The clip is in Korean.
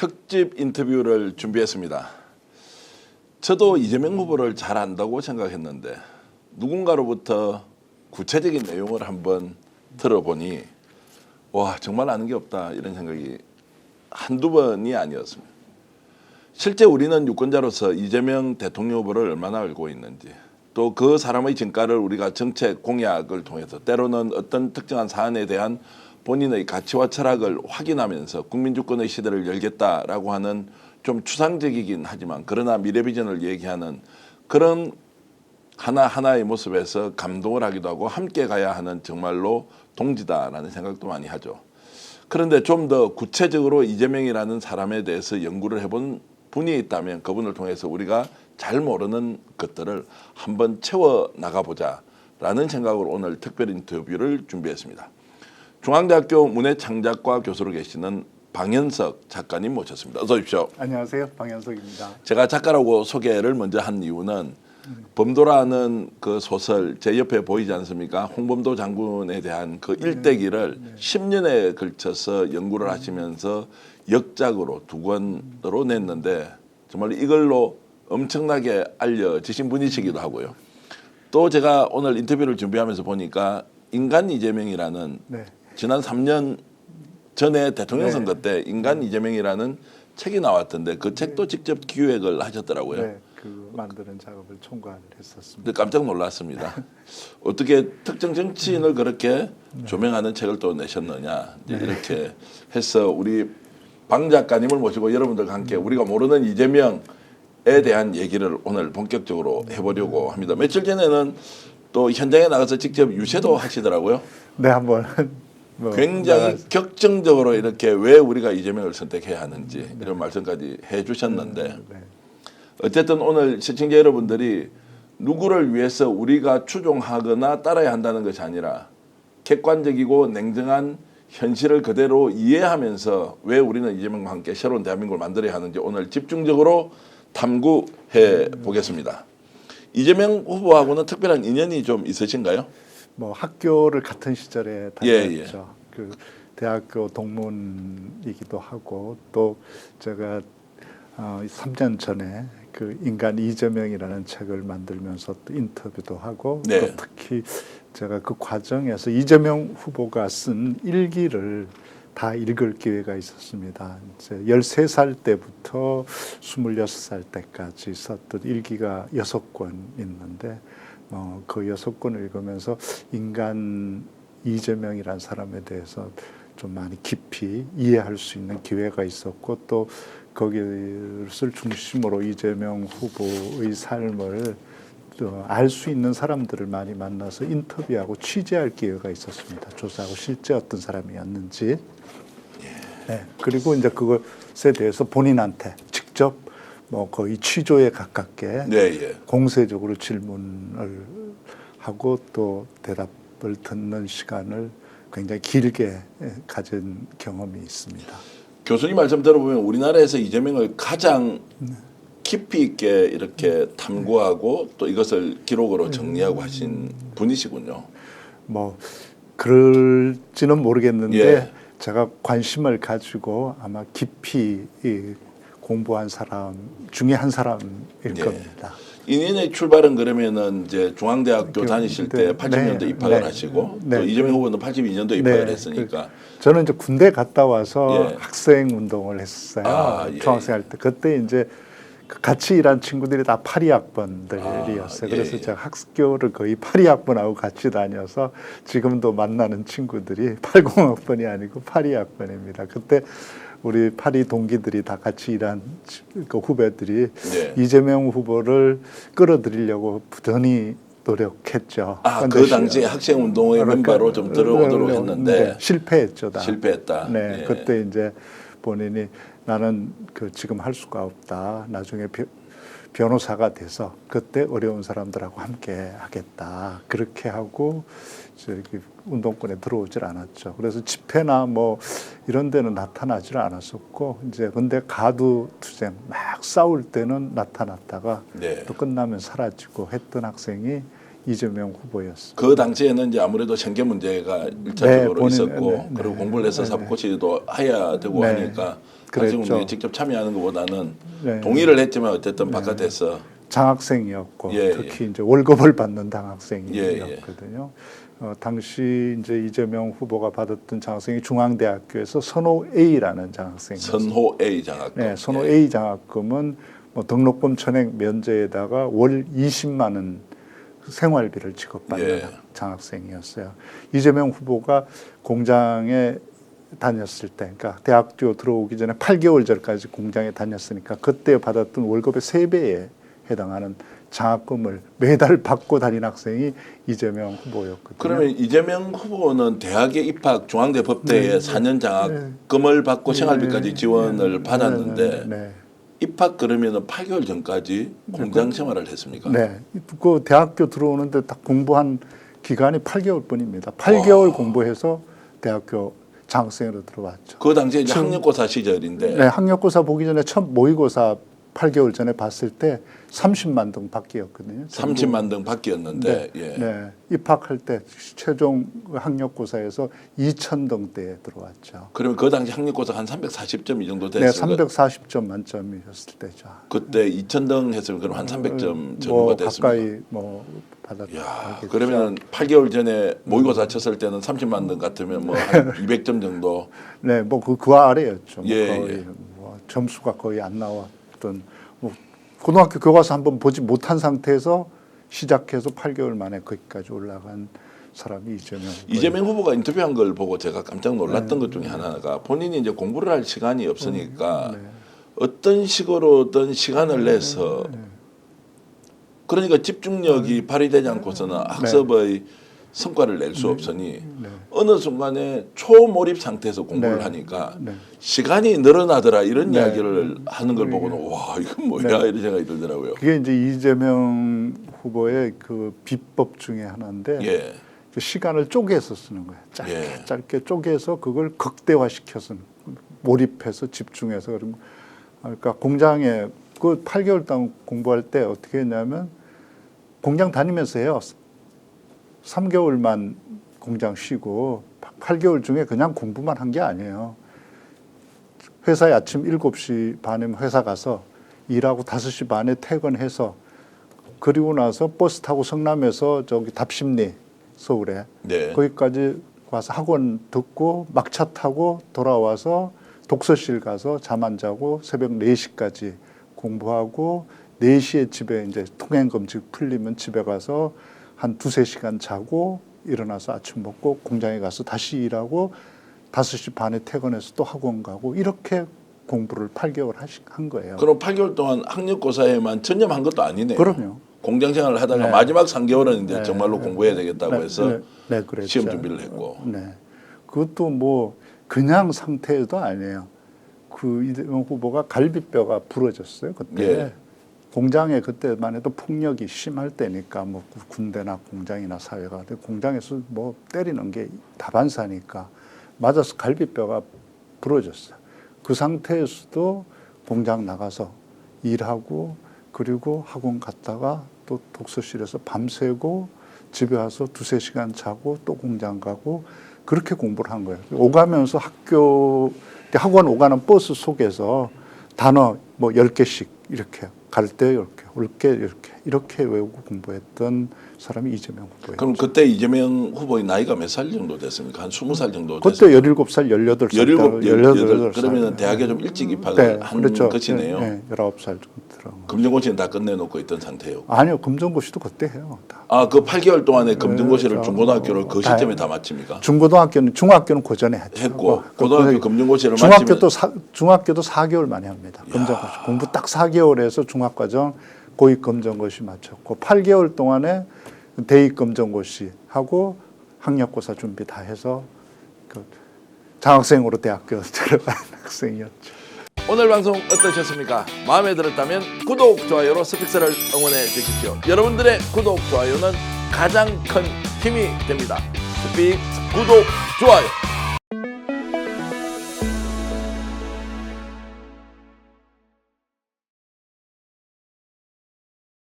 특집 인터뷰를 준비했습니다. 저도 이재명 후보를 잘 안다고 생각했는데 누군가로부터 구체적인 내용을 한번 들어보니 와 정말 아는 게 없다 이런 생각이 한두 번이 아니었습니다. 실제 우리는 유권자로서 이재명 대통령 후보를 얼마나 알고 있는지 또 그 사람의 진가를 우리가 정책 공약을 통해서 때로는 어떤 특정한 사안에 대한 본인의 가치와 철학을 확인하면서 국민주권의 시대를 열겠다라고 하는 좀 추상적이긴 하지만 그러나 미래 비전을 얘기하는 그런 하나하나의 모습에서 감동을 하기도 하고 함께 가야 하는 정말로 동지다라는 생각도 많이 하죠. 그런데 좀 더 구체적으로 이재명이라는 사람에 대해서 연구를 해본 분이 있다면 그분을 통해서 우리가 잘 모르는 것들을 한번 채워 나가보자라는 생각으로 오늘 특별 인터뷰를 준비했습니다. 중앙대학교 문해창작과 교수로 계시는 방현석 작가님 모셨습니다. 어서 오십시오. 안녕하세요. 방현석입니다. 제가 작가라고 소개를 먼저 한 이유는 범도라는 그 소설 제 옆에 보이지 않습니까? 홍범도 장군에 대한 그 일대기를 10년에 걸쳐서 연구를 하시면서 역작으로 2권으로 냈는데 정말 이걸로 엄청나게 알려지신 분이시기도 하고요. 또 제가 오늘 인터뷰를 준비하면서 보니까 인간 이재명이라는 지난 3년 전에 대통령 선거 때 인간 이재명이라는 책이 나왔던데 그 책도 직접 기획을 하셨더라고요. 네, 그 만드는 작업을 총괄을 했었습니다. 깜짝 놀랐습니다. 어떻게 특정 정치인을 그렇게 조명하는 책을 또 내셨느냐 이렇게 해서 우리 방 작가님을 모시고 여러분들과 함께 우리가 모르는 이재명에 대한 얘기를 오늘 본격적으로 해보려고 합니다. 며칠 전에는 또 현장에 나가서 직접 유세도 하시더라고요. 네, 한번 굉장히 격정적으로 이렇게 왜 우리가 이재명을 선택해야 하는지 이런 말씀까지 해주셨는데 어쨌든 오늘 시청자 여러분들이 누구를 위해서 우리가 추종하거나 따라야 한다는 것이 아니라 객관적이고 냉정한 현실을 그대로 이해하면서 왜 우리는 이재명과 함께 새로운 대한민국을 만들어야 하는지 오늘 집중적으로 탐구해 보겠습니다. 이재명 후보하고는 특별한 인연이 좀 있으신가요? 뭐 학교를 같은 시절에 다녔죠. 그 대학교 동문이기도 하고 또 제가 3년 전에 그 인간 이재명이라는 책을 만들면서 또 인터뷰도 하고 또 특히 제가 그 과정에서 이재명 후보가 쓴 일기를 다 읽을 기회가 있었습니다. 이제 13살 때부터 26살 때까지 썼던 일기가 6권 있는데 그 6권을 읽으면서 인간 이재명이라는 사람에 대해서 좀 많이 깊이 이해할 수 있는 기회가 있었고 또 거기를 중심으로 이재명 후보의 삶을 알 수 있는 사람들을 많이 만나서 인터뷰하고 취재할 기회가 있었습니다. 조사하고 실제 어떤 사람이었는지. 네. 그리고 이제 그것에 대해서 본인한테 직접 뭐 거의 취조에 가깝게 공세적으로 질문을 하고 또 대답을 듣는 시간을 굉장히 길게 가진 경험이 있습니다. 교수님 말씀 들어보면 우리나라에서 이재명을 가장 깊이 있게 이렇게 탐구하고 또 이것을 기록으로 정리하고 하신 분이시군요. 뭐 그럴지는 모르겠는데 제가 관심을 가지고 아마 깊이 공부한 사람 중에 한 사람일 겁니다. 인연의 출발은 그러면은 이제 중앙대학교 다니실 때 80년대 입학을 하시고 또 이재명 후보는 82년도 입학을 했으니까 저는 이제 군대 갔다 와서 학생 운동을 했어요. 중학생 할 때 그때 이제 같이 일한 친구들이 다 82학번들이었어요. 그래서 제가 학교를 거의 82학번하고 같이 다녀서 지금도 만나는 친구들이 80학번이 아니고 82학번입니다. 그때 우리 82 동기들이 다 같이 일한 그 후배들이 이재명 후보를 끌어들이려고 부단히 노력했죠. 그 당시에 학생운동의 멤버로 좀 들어오도록 했는데 실패했죠. 다. 실패했다. 그때 이제 본인이 나는 지금 할 수가 없다. 나중에 변호사가 돼서 그때 어려운 사람들하고 함께 하겠다. 그렇게 하고 저기 운동권에 들어오질 않았죠. 그래서 집회나 뭐 이런 데는 나타나질 않았었고 이제 근데 가두투쟁 막 싸울 때는 나타났다가 또 끝나면 사라지고 했던 학생이 이재명 후보였습니다. 그 당시에는 이제 아무래도 생계 문제가 일차적으로 있었고 그리고 공부를 해서 사법고시도 해야 되고 하니까 그랬죠. 학생운동에 직접 참여하는 것보다는 네. 동의를 했지만 어쨌든 바깥에서 장학생이었고 예, 특히 이제 월급을 받는 장학생이었거든요. 당시 이제 이재명 후보가 받았던 장학생이 중앙대학교에서 선호 A라는 장학생이었어요. 선호 A 장학금. 네, 선호 예. A 장학금은 뭐 등록금 전액 면제에다가 월 20만 원 생활비를 지급받는 예. 장학생이었어요. 이재명 후보가 공장에 다녔을 때, 그러니까 대학교 들어오기 전에 8개월 전까지 공장에 다녔으니까 그때 받았던 월급의 3배에 해당하는 장학금을 매달 받고 다닌 학생이 이재명 후보였거든요. 그러면 이재명 후보는 대학에 입학 중앙대 법대에 4년 장학금을 받고 생활비까지 지원을 받았는데 네. 입학 그러면은 8개월 전까지 공장 생활을 했습니까? 네, 그 대학교 들어오는데 딱 공부한 기간이 8개월뿐입니다. 8개월 공부해서 대학교 장학생으로 들어왔죠. 그 당시에 이제 학력고사 시절인데 네, 학력고사 보기 전에 첫 모의고사 8개월 전에 봤을 때 30만 등 밖이었거든요. 30만 등 밖이었는데 네, 예. 네, 입학할 때 최종 학력고사에서 2천 등대에 들어왔죠. 그러면 그 당시 학력고사 한 340점 이 정도 네, 됐어요. 340점 만점이었을 때죠. 그때 2,000등 했으면 그럼 한 300점 전후가 뭐 됐습니다. 가까이 뭐 받았죠. 야, 그러면 8개월 전에 모의고사 쳤을 때는 30만 등 같으면 뭐 한 200점 정도. 네, 뭐 그 아래였죠. 뭐 예, 거의 예. 뭐 점수가 거의 안 나왔던 뭐 고등학교 교과서 한번 보지 못한 상태에서 시작해서 8개월 만에 거기까지 올라간 사람이 이재명. 이재명 후보가 인터뷰한 걸 보고 제가 깜짝 놀랐던 것 중에 하나가 본인이 이제 공부를 할 시간이 없으니까 어떤 식으로든 시간을 내서 그러니까 집중력이 발휘되지 않고서는 학습의 성과를 낼 수 없으니 어느 순간에 초몰입 상태에서 공부를 하니까 시간이 늘어나더라 이런 이야기를 하는 걸 보고는 와 이건 뭐야 이런 생각이 들더라고요. 그게 이제 이재명 후보의 그 비법 중에 하나인데 예. 그 시간을 쪼개서 쓰는 거예요. 짧게 쪼개서 그걸 극대화시켜서 몰입해서 집중해서 그러니까 공장에 그 8개월 동안 공부할 때 어떻게 했냐면 공장 다니면서 해요. 3개월만 공장 쉬고 8개월 중에 그냥 공부만 한 게 아니에요. 회사에 아침 7시 반에 회사 가서 일하고 5시 반에 퇴근해서 그리고 나서 버스 타고 성남에서 저기 답심리 서울에 네. 거기까지 와서 학원 듣고 막차 타고 돌아와서 독서실 가서 잠 안 자고 새벽 4시까지 공부하고 4시에 집에 이제 통행금지 풀리면 집에 가서 한 2-3시간 자고 일어나서 아침 먹고 공장에 가서 다시 일하고 5시 반에 퇴근해서 또 학원 가고 이렇게 공부를 8개월 한 거예요. 그럼 8개월 동안 학력고사에만 전념한 것도 아니네요. 그럼요. 공장 생활을 하다가 네. 마지막 3개월은 이제 네. 정말로 공부해야 되겠다고 해서 그랬죠. 시험 준비를 했고. 네. 그것도 뭐 그냥 상태도 아니에요. 그 이재명 후보가 갈비뼈가 부러졌어요. 그때. 예. 공장에 그때만 해도 폭력이 심할 때니까 뭐 군대나 공장이나 사회가 근데 공장에서 뭐 때리는 게 다반사니까 맞아서 갈비뼈가 부러졌어요. 그 상태에서도 공장 나가서 일하고 그리고 학원 갔다가 또 독서실에서 밤새고 집에 와서 2-3시간 자고 또 공장 가고 그렇게 공부를 한 거예요. 오가면서 학원 오가는 버스 속에서 단어 뭐 10개씩 이렇게 갈 때 이렇게 올 때 이렇게 외우고 공부했던 사람이 이재명 후보예요. 그럼 그때 이재명 후보의 나이가 몇 살 정도 됐습니까? 한 20살 정도 그때 됐습니까? 17살, 18살. 18 그러면 대학에 좀 일찍 입학을 한 그렇죠. 것이네요. 네, 19살 정도 들어간 거. 검정고시는 다 끝내놓고 있던 상태요. 아니요, 검정고시도 그때 해요. 다. 아, 그 8개월 동안에 검정고시를 그렇죠. 중고등학교를 그 시점에 다 마칩니까? 중학교는 그 전에 했고 고등학교 검정고시를 중학교도 4개월 만에 합니다. 검정고시 공부 딱 4개월에서 중학과정 고위 검정고시 마쳤고 8개월 동안에 대입 검정고시 하고 학력고사 준비 다 해서 그 장학생으로 대학교 들어간 학생이었죠. 오늘 방송 어떠셨습니까? 마음에 들었다면 구독, 좋아요로 스픽스를 응원해 주십시오. 여러분들의 구독, 좋아요는 가장 큰 힘이 됩니다. 스픽스 구독, 좋아요.